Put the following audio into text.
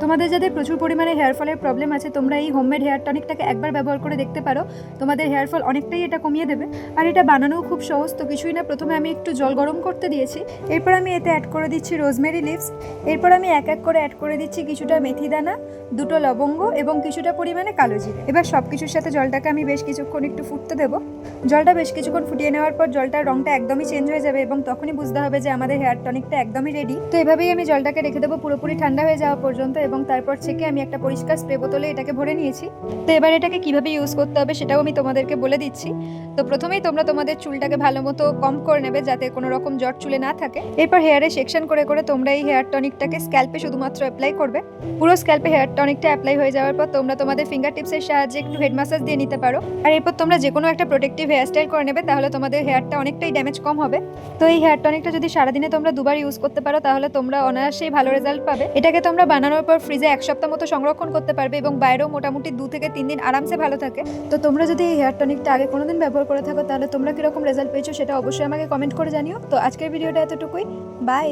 তোমাদের যাদের প্রচুর পরিমাণে হেয়ার ফলের প্রবলেম আছে তোমরা এই হোমমেড হেয়ার টনিকটাকে একবার ব্যবহার করে দেখতে পারো। তোমাদের হেয়ার ফল অনেকটাই এটা কমিয়ে দেবে। আর এটা বানানোও খুব সহজ, তো কিছুই না, প্রথমে আমি একটু জল গরম করতে দিয়েছি, এরপর আমি এতে অ্যাড করে দিচ্ছি রোজমেরি লিভস, এরপর আমি এক এক করে অ্যাড করে দিচ্ছি কিছুটা মেথি দানা, দুটো লবঙ্গ এবং কিছুটা পরিমাণে কালো জিরে। এবার সব কিছুর সাথে জলটাকে আমি বেশ কিছুক্ষণ একটু ফুটতে দেবো। জলটা বেশ কিছুক্ষণ ফুটিয়ে নেওয়ার পর জলটার রঙটা একদমই চেঞ্জ হয়ে যাবে এবং তখনই বুঝতে হবে যে আমাদের হেয়ার টনিকটা একদমই রেডি। তো এভাবেই আমি জলটাকে রেখে দেবো পুরোপুরি ঠান্ডা হয়ে যাওয়া পর্যন্ত এবং তারপর ছেঁকে আমি একটা পরিষ্কার স্প্রে বোতলে এটাকে ভরে নিয়েছি। তো এবার এটাকে কিভাবে ইউজ করতে হবে সেটাও আমি তোমাদেরকে বলে দিচ্ছি। তো প্রথমেই তোমরা তোমাদের চুলটাকে ভালো মতো কম করে নেবে যাতে কোনো রকম জট চুলে না থাকে। এরপর হেয়ারে সেকশন করে করে তোমরা এই হেয়ার টনিকটাকে স্ক্যাল্পে শুধুমাত্র অ্যাপ্লাই করবে। পুরো স্ক্যাল্পে হেয়ার টনিকটা অ্যাপ্লাই হয়ে যাওয়ার পর তোমরা তোমাদের ফিঙ্গার টিপসের সাহায্যে একটু হেড ম্যাসাজ দিয়ে নিতে পারো। আর এরপর তোমরা যে কোনো একটা প্রোটেক্টিভ হেয়ার স্টাইল করে নেবে, তাহলে তোমাদের হেয়ারটা অনেকটাই ড্যামেজ কম হবে। তো এই হেয়ার টনিকটা যদি সারাদিনে তোমরা দুবার ইউজ করতে পারো তাহলে তোমরা অনায়াসেই ভালো রেজাল্ট পাবে। এটাকে তোমরা বানানোর পর ফ্রিজে 1 সপ্তাহ মতো সংরক্ষণ করতে পারবে এবং বাইরেও মোটামুটি 2 থেকে 3 দিন আরামসে ভালো থাকে। তো তোমরা যদি এই হেয়ার টনিকটা আগে কোনোদিন ব্যবহার করে থাকো তাহলে তোমরা কিরকম রেজাল্ট পেয়েছো সেটা অবশ্যই আমাকে কমেন্ট করে জানিও। তো আজকের ভিডিওটা এতটুকুই, বাই।